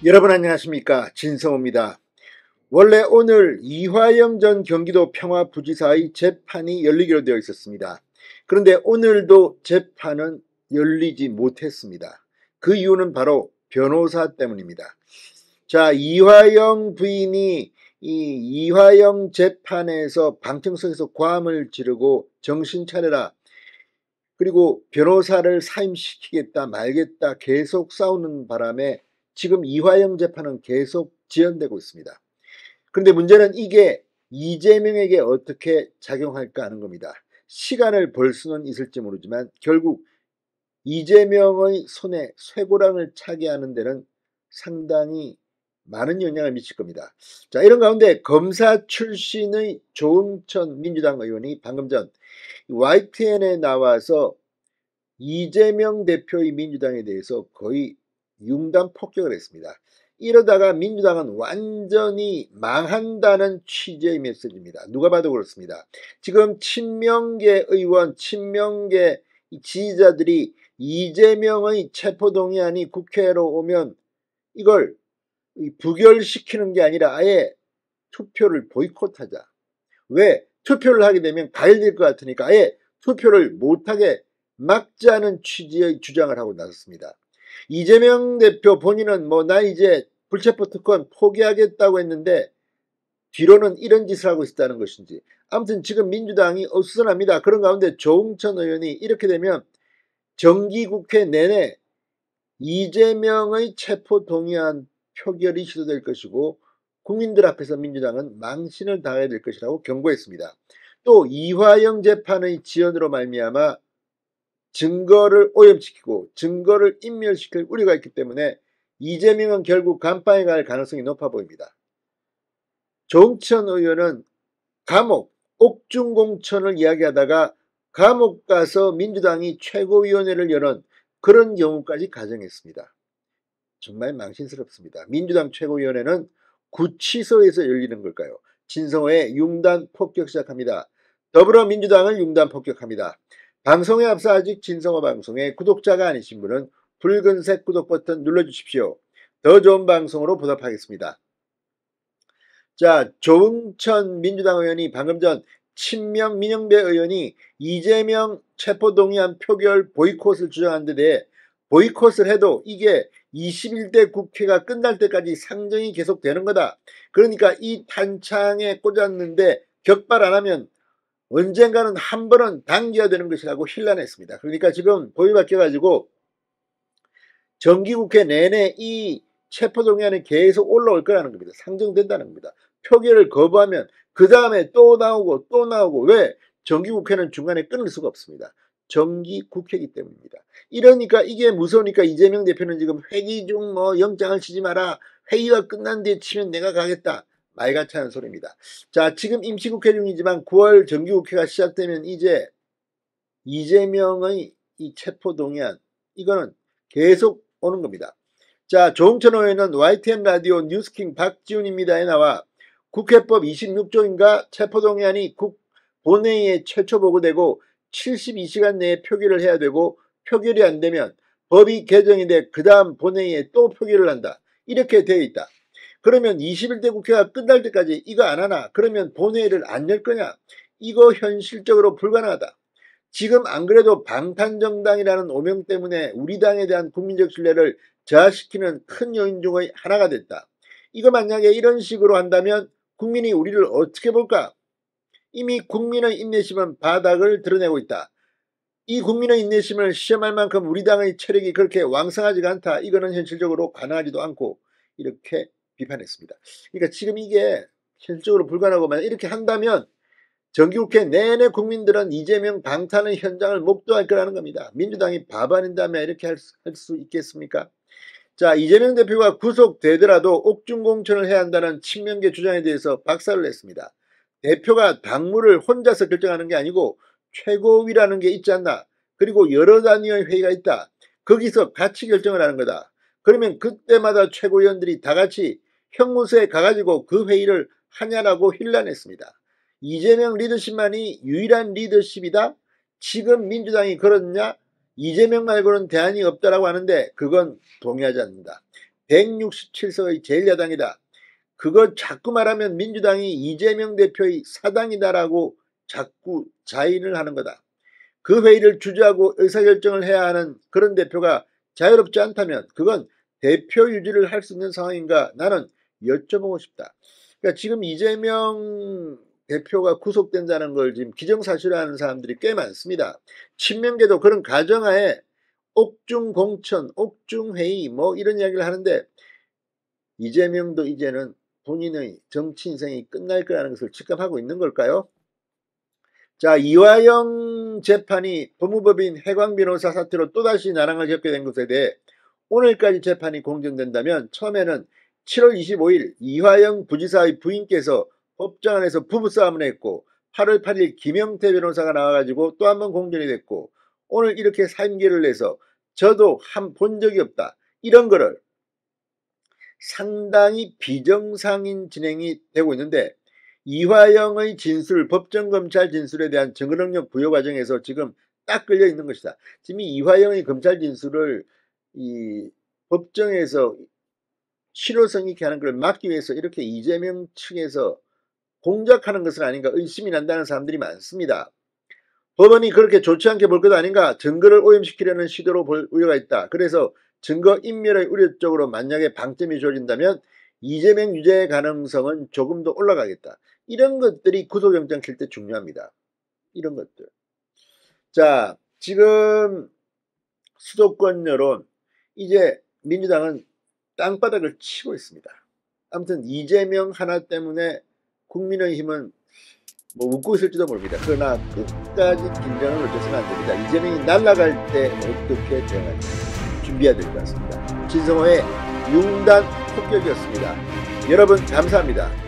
여러분 안녕하십니까, 진성호입니다. 원래 오늘 이화영 전 경기도 평화부지사의 재판이 열리기로 되어 있었습니다. 그런데 오늘도 재판은 열리지 못했습니다. 그 이유는 바로 변호사 때문입니다. 자, 이화영 부인이 이 이화영 재판에서 방청석에서 고함을 지르고 정신 차려라, 그리고 변호사를 사임시키겠다 말겠다 계속 싸우는 바람에 지금 이화영 재판은 계속 지연되고 있습니다. 그런데 문제는 이게 이재명에게 어떻게 작용할까 하는 겁니다. 시간을 벌 수는 있을지 모르지만 결국 이재명의 손에 쇠고랑을 차게 하는 데는 상당히 많은 영향을 미칠 겁니다. 자, 이런 가운데 검사 출신의 조응천 민주당 의원이 방금 전 YTN에 나와서 이재명 대표의 민주당에 대해서 거의 융단 폭격을 했습니다. 이러다가 민주당은 완전히 망한다는 취지의 메시지입니다. 누가 봐도 그렇습니다. 지금 친명계 의원, 친명계 지지자들이 이재명의 체포동의안이 국회로 오면 이걸 부결시키는 게 아니라 아예 투표를 보이콧하자. 왜? 투표를 하게 되면 가열될 것 같으니까 아예 투표를 못하게 막자는 취지의 주장을 하고 나섰습니다. 이재명 대표 본인은 나 이제 불체포 특권 포기하겠다고 했는데 뒤로는 이런 짓을 하고 있다는 것인지, 아무튼 지금 민주당이 어수선합니다. 그런 가운데 조응천 의원이 이렇게 되면 정기국회 내내 이재명의 체포동의안 표결이 시도될 것이고 국민들 앞에서 민주당은 망신을 당해야 될 것이라고 경고했습니다. 또 이화영 재판의 지연으로 말미암아 증거를 오염시키고 증거를 인멸시킬 우려가 있기 때문에 이재명은 결국 감방에 갈 가능성이 높아 보입니다. 조응천 의원은 감옥, 옥중공천을 이야기하다가 감옥 가서 민주당이 최고위원회를 여는 그런 경우까지 가정했습니다. 정말 망신스럽습니다. 민주당 최고위원회는 구치소에서 열리는 걸까요? 진성호의 융단 폭격 시작합니다. 더불어민주당을 융단 폭격합니다. 방송에 앞서 아직 진성호 방송의 구독자가 아니신 분은 붉은색 구독 버튼 눌러주십시오. 더 좋은 방송으로 보답하겠습니다. 자, 조응천 민주당 의원이 방금 전 친명 민영배 의원이 이재명 체포동의안 표결 보이콧을 주장한 데 대해 보이콧을 해도 이게 21대 국회가 끝날 때까지 상정이 계속되는 거다. 그러니까 이 탄창에 꽂았는데 격발 안 하면 언젠가는 한 번은 당겨야 되는 것이라고 힐난했습니다. 그러니까 지금 법이 바뀌어가지고 정기국회 내내 이 체포동의안이 계속 올라올 거라는 겁니다. 상정된다는 겁니다. 표결을 거부하면 그 다음에 또 나오고 또 나오고. 왜? 정기국회는 중간에 끊을 수가 없습니다. 정기국회이기 때문입니다. 이러니까 이게 무서우니까 이재명 대표는 지금 회기 중 영장을 치지 마라, 회의가 끝난 뒤에 치면 내가 가겠다, 말같이 하는 소리입니다. 자, 지금 임시국회 중이지만 9월 정기국회가 시작되면 이제 이재명의 이 체포동의안 이거는 계속 오는 겁니다. 자, 조응천 의원은 YTN 라디오 뉴스킹 박지훈입니다에 나와 국회법 26조인가 체포동의안이 본회의에 최초 보고되고 72시간 내에 표결을 해야 되고 표결이 안 되면 법이 개정이 돼 그 다음 본회의에 또 표결을 한다, 이렇게 되어 있다. 그러면 21대 국회가 끝날 때까지 이거 안 하나? 그러면 본회의를 안 열 거냐? 이거 현실적으로 불가능하다. 지금 안 그래도 방탄정당이라는 오명 때문에 우리 당에 대한 국민적 신뢰를 저하시키는 큰 요인 중의 하나가 됐다. 이거 만약에 이런 식으로 한다면 국민이 우리를 어떻게 볼까? 이미 국민의 인내심은 바닥을 드러내고 있다. 이 국민의 인내심을 시험할 만큼 우리 당의 체력이 그렇게 왕성하지가 않다. 이거는 현실적으로 가능하지도 않고, 이렇게 비판했습니다. 그러니까 지금 이게 현실적으로 불가능하고 만약 이렇게 한다면 정기국회 내내 국민들은 이재명 방탄의 현장을 목도할 거라는 겁니다. 민주당이 밥 아닌다면 이렇게 할 수 있겠습니까? 자, 이재명 대표가 구속되더라도 옥중공천을 해야 한다는 친명계 주장에 대해서 박살을 냈습니다. 대표가 당무를 혼자서 결정하는 게 아니고 최고위라는 게 있지 않나? 그리고 여러 단위의 회의가 있다. 거기서 같이 결정을 하는 거다. 그러면 그때마다 최고위원들이 다 같이 형무소에 가가지고 그 회의를 하냐라고 힐난했습니다. 이재명 리더십만이 유일한 리더십이다? 지금 민주당이 그렇냐? 이재명 말고는 대안이 없다라고 하는데 그건 동의하지 않는다. 167석의 제1야당이다. 그거 자꾸 말하면 민주당이 이재명 대표의 사당이다라고 자꾸 자인을 하는 거다. 그 회의를 주재하고 의사결정을 해야 하는 그런 대표가 자유롭지 않다면 그건 대표 유지를 할 수 있는 상황인가 나는 여쭤보고 싶다. 그러니까 지금 이재명 대표가 구속된다는 걸 지금 기정사실화하는 사람들이 꽤 많습니다. 친명계도 그런 가정하에 옥중공천, 옥중회의 뭐 이런 이야기를 하는데 이재명도 이제는 본인의 정치 인생이 끝날 거라는 것을 직감하고 있는 걸까요? 자, 이화영 재판이 법무법인 해광 변호사 사태로 또다시 난항을 겪게 된 것에 대해 오늘까지 재판이 공전된다면 처음에는 7월 25일 이화영 부지사의 부인께서 법정 안에서 부부싸움을 했고 8월 8일 김영태 변호사가 나와가지고 또 한 번 공전이 됐고 오늘 이렇게 사임계를 내서 저도 본 적이 없다. 이런 거를 상당히 비정상인 진행이 되고 있는데 이화영의 진술, 법정검찰 진술에 대한 증거능력 부여 과정에서 지금 딱 끌려 있는 것이다. 지금 이화영의 검찰 진술을 이 법정에서 실효성 있게 하는 걸 막기 위해서 이렇게 이재명 측에서 공작하는 것은 아닌가 의심이 난다는 사람들이 많습니다. 법원이 그렇게 좋지 않게 볼 것 아닌가, 증거를 오염시키려는 시도로 볼 우려가 있다. 그래서 증거 인멸의 우려 쪽으로 만약에 방점이 주어진다면 이재명 유죄의 가능성은 조금 더 올라가겠다. 이런 것들이 구속영장 칠 때 중요합니다. 이런 것들. 자, 지금 수도권 여론, 이제 민주당은 땅바닥을 치고 있습니다. 아무튼 이재명 하나 때문에 국민의힘은 뭐 웃고 있을지도 모릅니다. 그러나 끝까지 긴장을 놓쳐서는 안 됩니다. 이재명이 날아갈 때 어떻게 대응할지 준비해야 될 것 같습니다. 진성호의 융단 폭격이었습니다. 여러분 감사합니다.